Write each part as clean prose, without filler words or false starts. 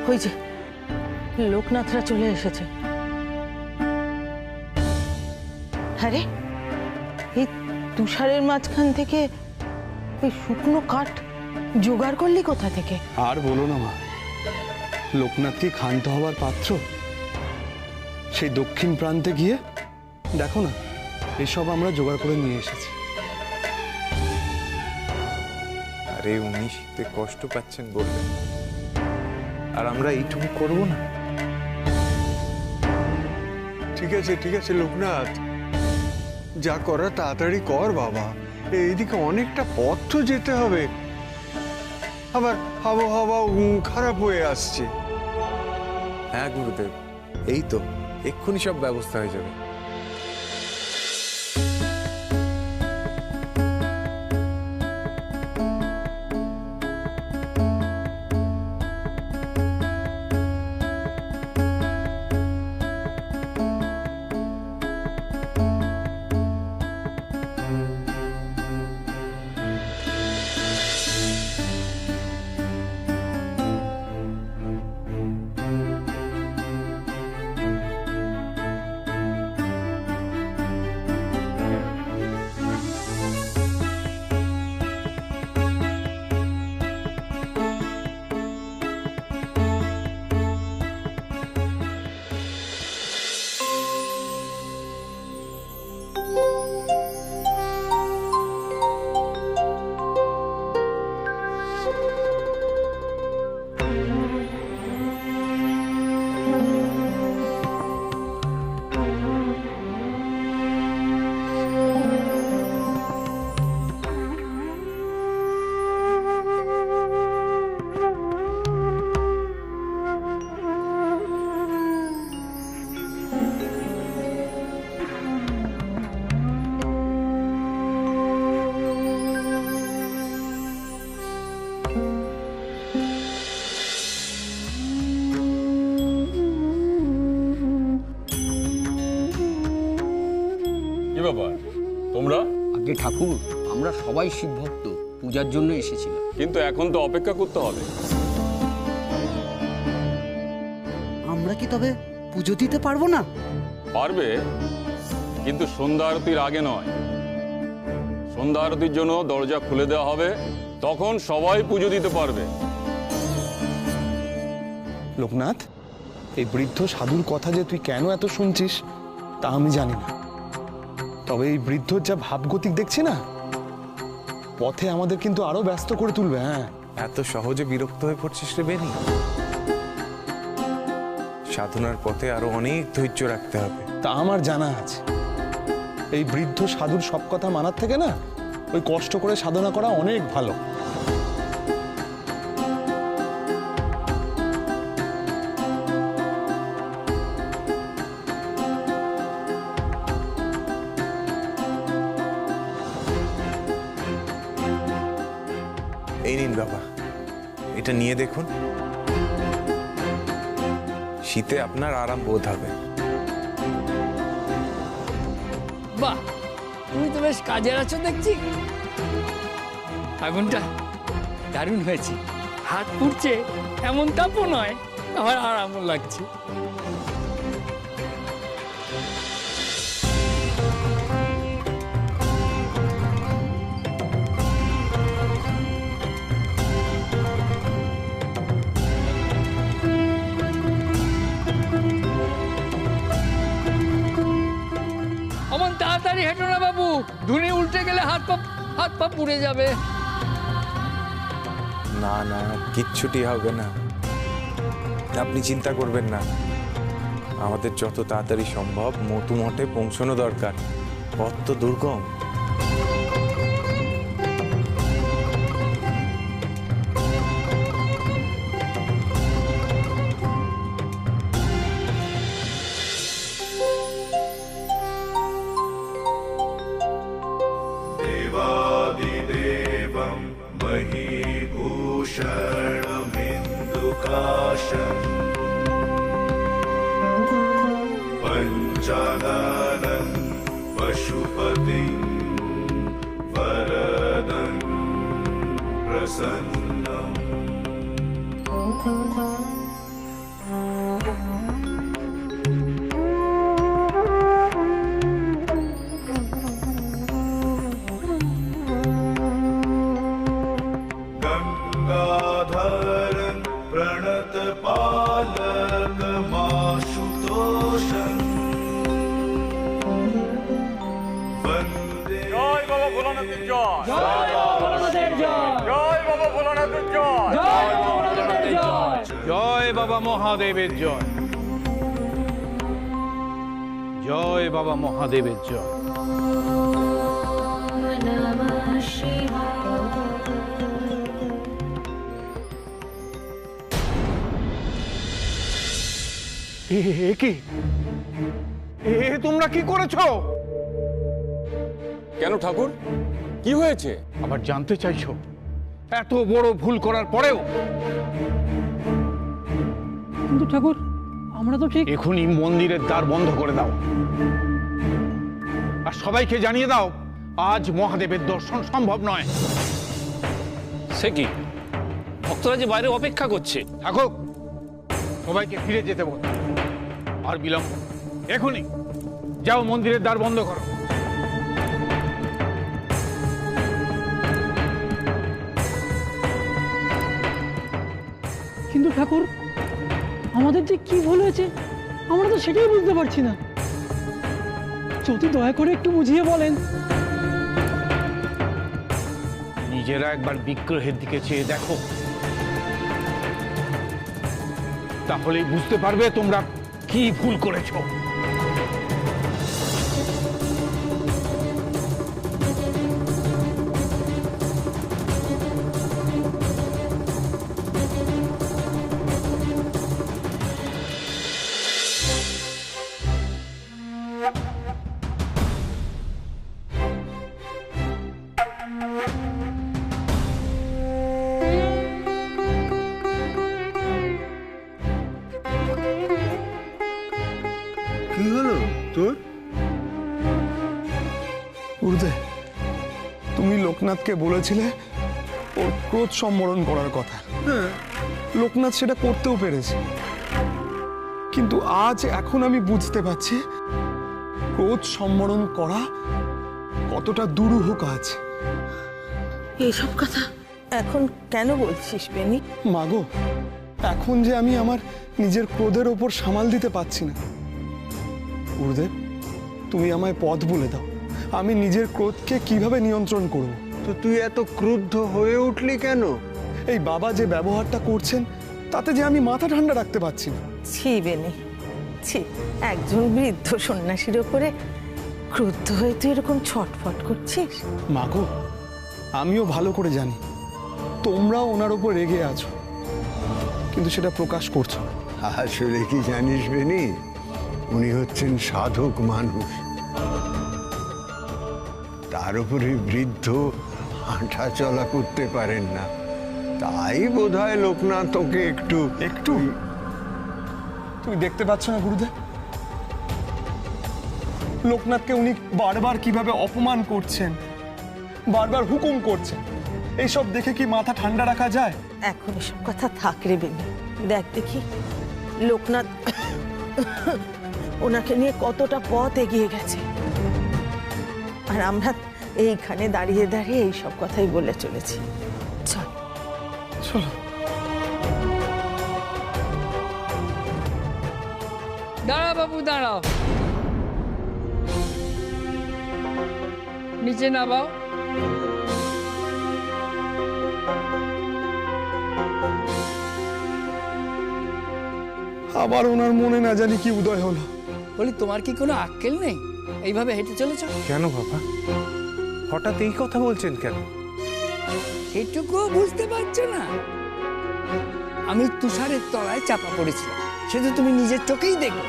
ওই যে লোকনাথরা চলে এসেছে। আরে এই তুষারের মাঝখান থেকে ওই শুকনো কাঠ জোগাড় করলি কোথা থেকে? আর বলো না মা, লোকনাথ কি ক্ষান্ত হবার পাত্র? সেই দক্ষিণ প্রান্তে গিয়ে দেখো না, এসব আমরা জোগাড় করে নিয়ে এসেছি। আরে উনি শীতে কষ্ট পাচ্ছেন বললেন, আর আমরা এইটুকু করব না? ঠিক আছে লোকনাথ, যা করার তাড়াতাড়ি কর বাবা। এইদিকে অনেকটা পথ তো যেতে হবে, আবার আবহাওয়া খারাপ হয়ে আসছে। হ্যাঁ গুরুদেব, এই তো এক্ষুনি সব ব্যবস্থা হয়ে যাবে। ব্যাপার তোমরা? আগে ঠাকুর, আমরা সবাই শিব ভক্ত, পূজার জন্য এসেছিলাম। কিন্তু এখন তো অপেক্ষা করতে হবে। আমরা কি তবে পুজো দিতে পারবো না? পারবে, কিন্তু সন্ধ্যা আরতির আগে নয়। সন্ধ্যা আরতির জন্য দরজা খুলে দেওয়া হবে, তখন সবাই পুজো দিতে পারবে। লোকনাথ, এই বৃদ্ধ সাধুর কথা যে তুই কেন এত শুনছিস তা আমি জানি না, তবে এই বৃদ্ধর যা ভাবগতিক দেখছি না, পথে আমাদের কিন্তু আরো ব্যস্ত করে তুলবে। হ্যাঁ, এত সহজে বিরক্ত হয়ে পড়ছিস রে বেনি? সাধনার পথে আরো অনেক ধৈর্য রাখতে হবে। তা আমার জানা আছে। এই বৃদ্ধ সাধুর সব কথা মানার থেকে না, ওই কষ্ট করে সাধনা করা অনেক ভালো। এই নিন বাবা, এটা নিয়ে দেখুন, শীতে আপনার আরাম বোধ হবে। বাহ, তুমি তো বেশ কাজের আছো দেখছি। আগুনটা দারুণ হয়েছে, হাত পুড়ছে এমন তাপও নয়, আমার আরামও লাগছে। তাড়াতাড়ি হেঁটো না বাবু, ধুনি উল্টে গেলে হাত পা পুড়ে যাবে। না না, কিচ্ছুটি হবে না, আপনি চিন্তা করবেন না। আমাদের যত তাড়াতাড়ি সম্ভব মটু মঠে পৌঁছানো দরকার, পথ তো দুর্গম। पञ्चाननं पशुपतिं वरदं प्रसन्नम् गङ्गाधरं प्रणतपालकमाशुतोषम् वन्दे জয় বাবা ভোলানাথের জয়, জয় বাবা ভোলানাথের জয়, জয় বাবা ভোলানাথের জয়, জয় বাবা ভোলানাথের জয়, জয় বাবা মহাদেবের জয়, জয় বাবা মহাদেবের জয়। কি তোমরা কি করেছো? কেন ঠাকুর, কি হয়েছে? আবার জানতে চাইছো? এত বড় ভুল করার পরেও? কিন্তু ঠাকুর, আমরা তো ঠিক এখনই মন্দিরের দ্বার বন্ধ করে দাও, আর সবাইকে জানিয়ে দাও আজ মহাদেবের দর্শন সম্ভব নয়। সে কি, ভক্তরা যে বাইরে অপেক্ষা করছে। থাকুক, সবাইকে ফিরে যেতে বল। আর বিলম্ব, এখনই যাও মন্দিরের দ্বার বন্ধ করো। কিন্তু ঠাকুর, আমাদের যে কি ভুল হয়েছে আমরা তো সেটাই বুঝতে পারছি না। যদি দয়া করে একটু বুঝিয়ে বলেন। নিজেরা একবার বিগ্রহের দিকে চেয়ে দেখো, তাহলেই বুঝতে পারবে তোমরা কি ভুল করেছো। কি হলো তোর? গুরুদেব, তুমি লোকনাথকে বলেছিলে ওর ক্রোধ সম্বরণ করার কথা। লোকনাথ সেটা করতেও পেরেছে, কিন্তু আজ এখন আমি বুঝতে পারছি ক্রোধ সম্বরণ করা কতটা দুরূহ কাজ। এইসব কথা এখন কেন বলছিস বেনি? মাগো, এখন যে আমি আমার নিজের ক্রোধের ওপর সামাল দিতে পারছি না। গুরুদেব, তুমি আমায় পথ বলে দাও, আমি নিজের ক্রোধকে কিভাবে নিয়ন্ত্রণ করব। তো তুই এত ক্রুদ্ধ হয়ে উঠলি কেন? এই বাবা যে ব্যবহারটা করছেন তাতে যে আমি মাথা ঠান্ডা রাখতে পারছি না। ছি বেনি, ছি, একজন বৃদ্ধ সন্ন্যাসীর ওপরে ক্রুদ্ধ হয়ে তুই এরকম ছটফট করছিস? মাগো, আমিও ভালো করে জানি তোমরাও ওনার উপর রেগে আছো, কিন্তু সেটা প্রকাশ করছো না। আসলে কি জানিস বেনি, উনি হচ্ছেন সাধক মানুষ, তার উপরে বৃদ্ধ হাঁটা চলা করতে পারেন না, তাই বোধহয় লোকনাথ তোকে একটু একটু তুমি দেখতে পাচ্ছ না গুরুদেব, লোকনাথকে উনি বারবার কিভাবে অপমান করছেন, বারবার হুকুম করছেন। এইসব দেখে কি মাথা ঠান্ডা রাখা যায়? এখন এসব কথা থাক রে বেনি। দেখ দেখি লোকনাথ ওনাকে নিয়ে কতটা পথ এগিয়ে গেছে, আর আমরা এইখানে দাঁড়িয়ে দাঁড়িয়ে এইসব কথাই বলে চলেছি। চল চলো। দাঁড়া বাবু, দাঁড়াও, নিচে নামাও। আবার ওনার মনে না জানি কি উদয় হলো। বলি, তোমার কি কোনো আক্কেল নেই? এইভাবে হেঁটে চলেছ কেন বাবা, হঠাৎ এই কথা বলছেন কেন? সেটুকুও বুঝতে পারছো না? আমি তুষারের তলায় চাপা পড়েছিলাম, সে তো তুমি নিজের চোখেই দেখো।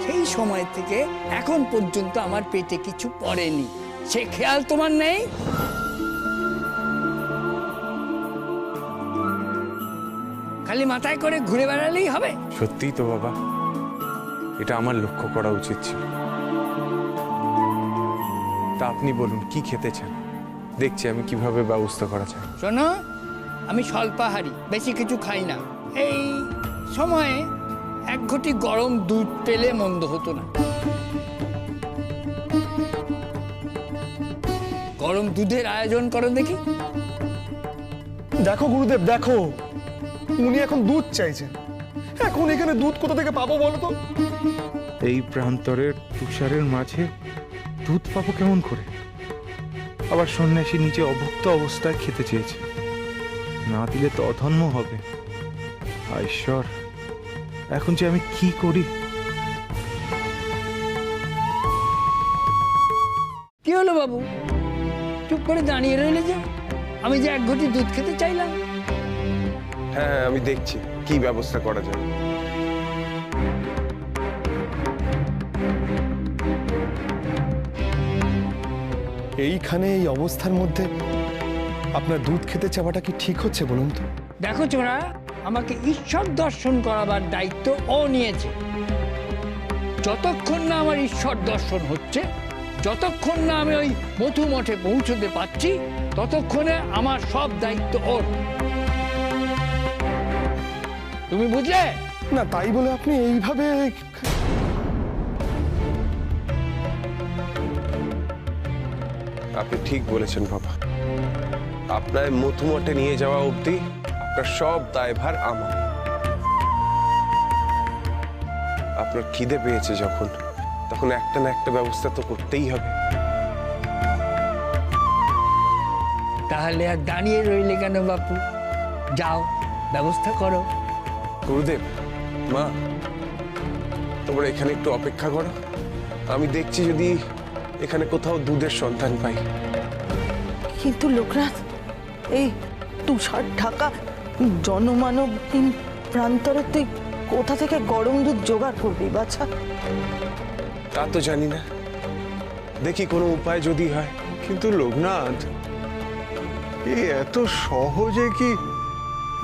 সেই সময় থেকে এখন পর্যন্ত আমার পেটে কিছু পড়েনি, সে খেয়াল তোমার নেই? খালি মাথায় করে ঘুরে বেড়ালেই হবে? সত্যিই তো বাবা, এটা আমার লক্ষ্য করা উচিত ছিল। তা আপনি বলুন, কি খেতে চান? দেখছি আমি কিভাবে ব্যবস্থা করা যায়। শোনো, আমি স্বল্পাহারী, বেশি কিছু খাই না। এই সময়ে এক ঘটি গরম দুধ পেলে মন্দ হতো না। গরম দুধের আয়োজন করো দেখি। দেখো গুরুদেব, দেখো উনি এখন দুধ চাইছেন। এখন এখানে দুধ কোথা থেকে পাবো বলো তো? এই প্রান্তরের তুষারের মাঝে দুধ পাবো কেমন করে? আবার সন্ন্যাসী নিচে অভুক্ত অবস্থায় খেতে চেয়েছে, না দিলে তো অধর্ম হবে। হায় ঈশ্বর, এখন যে আমি কি করি? কি হলো বাবু, চুপ করে দাঁড়িয়ে রইলে যে? আমি যে এক ঘটি দুধ খেতে চাইলাম। হ্যাঁ, আমি দেখছি কি ব্যবস্থা করা যায়। এইখানে এই অবস্থার মধ্যে আপনার দুধ খেতে চাওয়াটা কি ঠিক হচ্ছে বলুন তো? দেখো ছোড়া, আমাকে ঈশ্বর দর্শন করাবার দায়িত্ব ও নিয়েছে। যতক্ষণ না আমার ঈশ্বর দর্শন হচ্ছে, যতক্ষণ না আমি ওই মথু মঠে পৌঁছতে পারছি, ততক্ষণে আমার সব দায়িত্ব ওর। তুমি বুঝলে? না, তাই বলে আপনি এইভাবে? আপনি ঠিক বলেছেন বাবা, আপনার মথুমঠে নিয়ে যাওয়া অবধি আপনার সব দায়ভার আমার। আপনার খিদে পেয়েছে যখন, তখন একটা না একটা ব্যবস্থা তো করতেই হবে। তাহলে আর দাঁড়িয়ে রইলে কেন বাপু? যাও, ব্যবস্থা করো। গুরুদেব, মা, তোমরা এখানে একটু অপেক্ষা করো। আমি দেখছি যদি এখানে কোথাও দুধের সন্ধান পাই। কিন্তু লোকনাথ, এই তুষার ঢাকা জনমানবহীন প্রান্তরে তুই কোথা থেকে গরম দুধ জোগাড় করবি বাছা? তা তো জানি না, দেখি কোনো উপায় যদি হয়। কিন্তু লোকনাথ, এই এত সহজে কি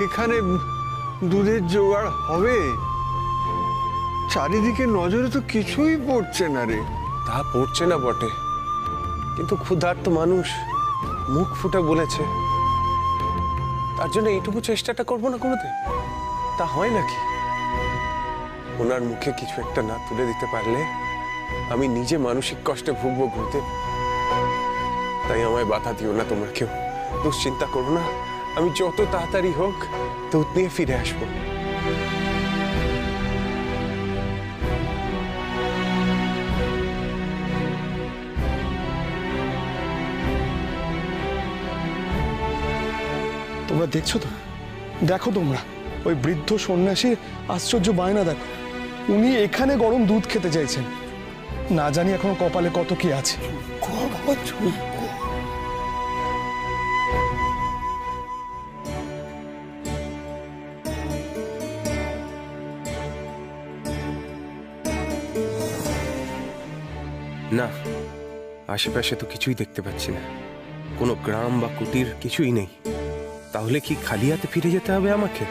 এখানে দুধের জোগাড় হবে? চারিদিকে নজরে তো কিছুই পড়ছে না রে। তা পড়ছে না বটে, কিন্তু ক্ষুধার্ত মানুষ মুখ ফুটে বলেছে, তার জন্য এইটুকু চেষ্টাটা করবো না গুরুদেব? তা হয় নাকি? ওনার মুখে কিছু একটা না তুলে দিতে পারলে আমি নিজে মানসিক কষ্টে ভুগবো গুরুদেব। তাই আমায় বাধা দিও না তোমরা কেউ, দুশ্চিন্তা করো না। আমি যত তাড়াতাড়ি হোক দুধ নিয়ে ফিরে আসবো। তোমরা দেখছো তো? দেখো তোমরা, ওই বৃদ্ধ সন্ন্যাসীর আশ্চর্য বায়না দেখো। উনি এখানে গরম দুধ খেতে চাইছেন। না জানি এখনো কপালে কত কি আছে। না, আশেপাশে তো কিছুই দেখতে পাচ্ছি না, কোনো গ্রাম বা কুটির কিছুই নেই। তাহলে কি খালি হাতে ফিরে যেতে হবে আমাকে?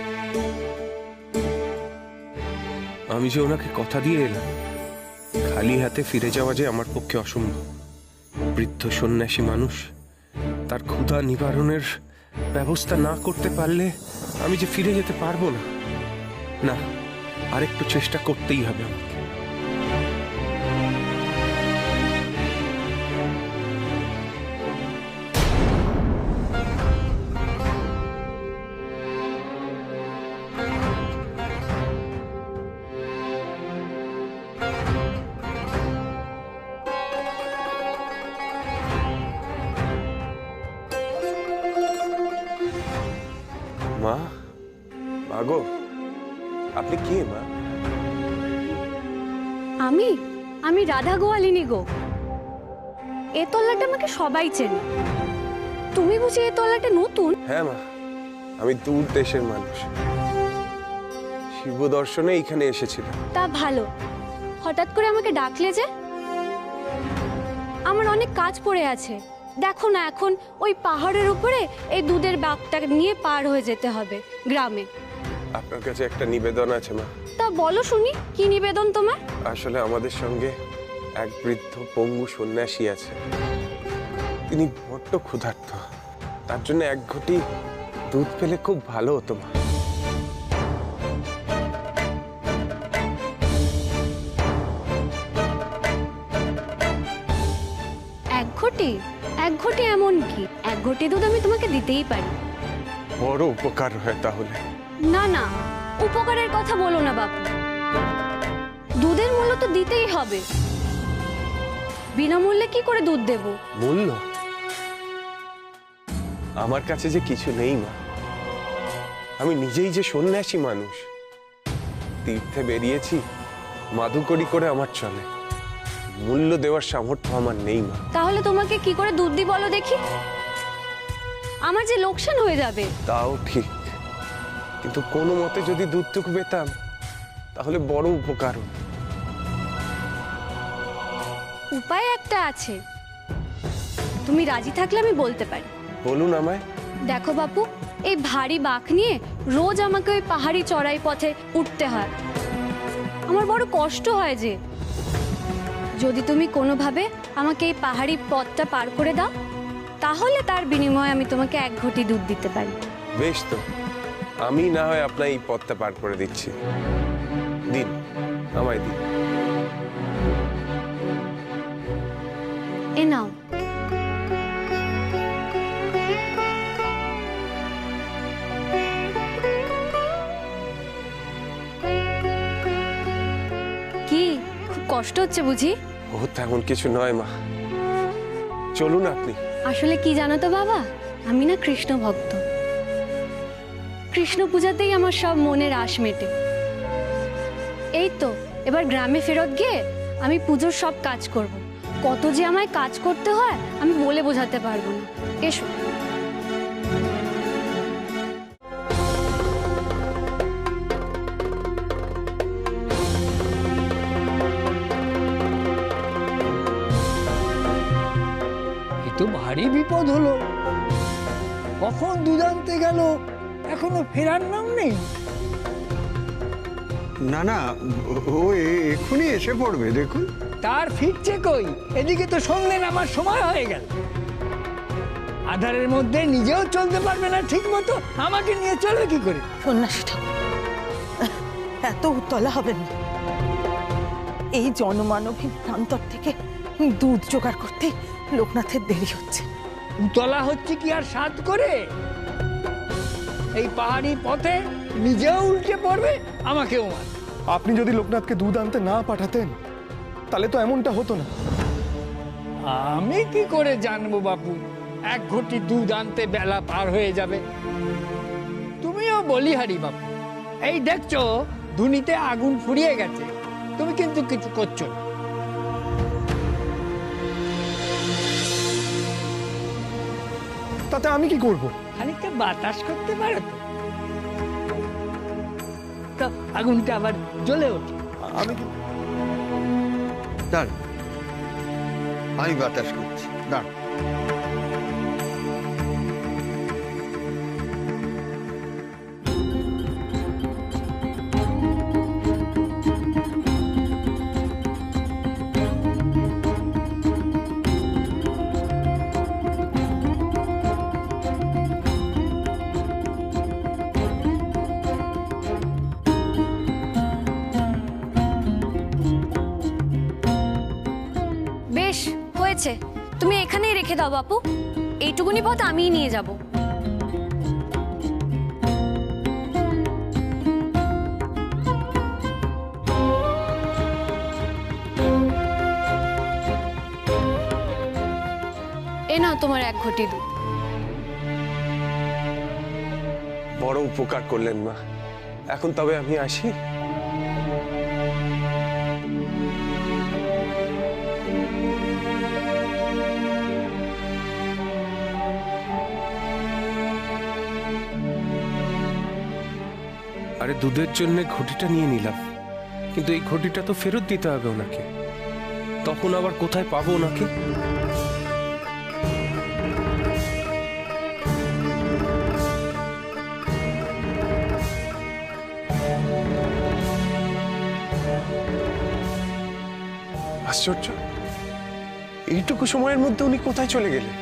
আমি যে ওনাকে কথা দিয়ে এলাম, খালি হাতে ফিরে যাওয়া যে আমার পক্ষে অসম্ভব। বৃদ্ধ সন্ন্যাসী মানুষ, তার ক্ষুধা নিবারণের ব্যবস্থা না করতে পারলে আমি যে ফিরে যেতে পারবো না। না, আরেকটু চেষ্টা করতেই হবে আমাকে। মা, মাগো, আপনি কে মা? আমি রাধা গোয়ালিনী গো। এ তল্লাটা আমাকে সবাই চেনে। তুমি বুঝি এ তল্লাটা নতুন? হ্যাঁ মা, আমি দূর দেশের মানুষ, শিব দর্শনে এখানে এসেছিলাম। তা ভালো, হঠাৎ করে আমাকে ডাকলে যে? আমার অনেক কাজ পড়ে আছে। দেখো না, এখন ওই পাহাড়ের উপরে এই দুধের বাগটা নিয়ে পার হয়ে যেতে হবে গ্রামে। আপনার কাছে একটা নিবেদন আছে মা। তা বলো শুনি, কি নিবেদন তোমার? আসলে আমাদের সঙ্গে এক বৃদ্ধ পঙ্গু সন্ন্যাসী আছে, তিনি বড্ড ক্ষুধার্ত। তার জন্য এক ঘটি দুধ পেলে খুব ভালো হতো মা। ঘটি? 1 ঘটি এমন কি? 1 ঘটি দুধ আমি তোমাকে দিতেই পারি। বড় উপকার হয় তাহলে। না না, উপকারের কথা বলো না বাপু। দুধের মূল্য তো দিতেই হবে। বিনামূল্যে কি করে দুধ দেব? মূল্য আমার কাছে যে কিছু নেই মা। আমি নিজেই যে সন্ন্যাসী মানুষ, তীর্থে বেরিয়েছি, মাধুকরি করে আমার চলে। মূল্য দেওয়ার সামর্থ্য আমার নেই মা। তাহলে তোমাকে কি করে দুধ দিই বলো দেখি? আমার যে লোকসান হয়ে যাবে। তাও ঠিক, কিন্তু কোনো মতে যদি দুধটুকু পেতাম তাহলে বড় উপকার হতো। উপায় একটা আছে, তুমি রাজি থাকলে আমি বলতে পারি। বলুন আমায়। দেখো বাপু, এই ভারী বাঁক নিয়ে রোজ আমাকে ওই পাহাড়ি চড়াই পথে উঠতে হয়। আমার বড় কষ্ট হয় যে। যদি তুমি কোনোভাবে আমাকে এই পাহাড়ি পথটা পার করে দাও, তাহলে তার বিনিময়ে আমি তোমাকে 1 ঘটি দুধ দিতে পারি। বেশ, তো আমি না হয় আপনার এই পথটা পার করে দিচ্ছি। দিন, আমায় দিন। এ নাও। কি খুব কষ্ট হচ্ছে বুঝি? ও তেমন কিছু নয় মা, চলুন আপনি। আসলে কি জানো তো বাবা, আমি না কৃষ্ণ ভক্ত। কৃষ্ণ পূজাতেই আমার সব মনের আশ মেটে। এই তো এবার গ্রামে ফেরত গিয়ে আমি পুজোর সব কাজ করব। কত যে আমায় কাজ করতে হয় আমি বলে বোঝাতে পারবো না। এসো। এ তো ভারী বিপদ হলো। কখন দুধ আনতে গেল, এখনো ফেরার নাম নেই। না না, ও এক্ষুনি এসে পড়বে, দেখুন। তার ফিরছে কই? এদিকে তো সন্ধ্যে নামার সময় হয়ে গেল। আধারের মধ্যে নিজেও চলতে পারবে না ঠিক মতো, আমাকে নিয়ে চলবে কি করে? সন্ন্যাসী ঠাকুর, এত উতলা হবেন না। এই জনমানবহীন প্রান্তর থেকে দুধ জোগাড় করতে লোকনাথের দেরি হচ্ছে। উতলা হচ্ছে কি আর সাধ করে? এই পাহাড়ি পথে নিজেও উল্টে পড়বে, আমাকেও মার। আপনি যদি লোকনাথকে দুধ আনতে না পাঠাতেন তাহলে তো এমনটা হতো না। আমি কি করে জানবো বাপু 1 ঘটি দুধ আনতে বেলা পার হয়ে যাবে? তুমিও বলিহারি বাপু। এই দেখছো ধুনিতে আগুন ফুরিয়ে গেছে, তুমি কিন্তু কিছু করছো না। তাতে আমি কি করব? খানিকটা বাতাস করতে পারো তো? তো আগুনটা আবার জ্বলে ওঠে। আমি কি দাঁড়, আমি বাতাস করছি, দাঁড়। বেশ হয়েছে, তুমি এখানেই রেখে দাও বাপু। এইটুকুনি পথ আমিই নিয়ে যাব। এ নাও তোমার 1 ঘটি দুধ। বড় উপকার করলেন মা। এখন তবে আমি আসি। আরে দুধের জন্য ঘটিটা নিয়ে নিলাম, কিন্তু এই ঘটিটা তো ফেরত দিতে হবে ওনাকে। তখন আবার কোথায় পাবো ওনাকে? আশ্চর্য, এইটুকু সময়ের মধ্যে উনি কোথায় চলে গেলেন?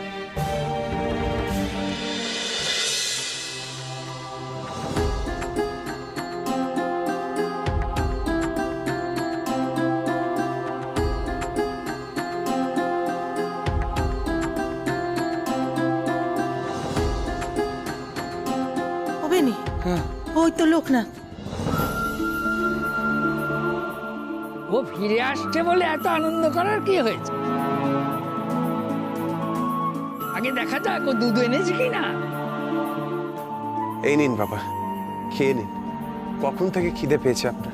ওই তো লোকনাথ। ও ফিরে আসছে বলে এত আনন্দ করার কি হয়েছে? আগে দেখা যাক ও দুধ এনেছে কিনা। এই নিন বাবা, খেয়ে নিন। কখন থেকে খিদে পেয়েছে আপনার?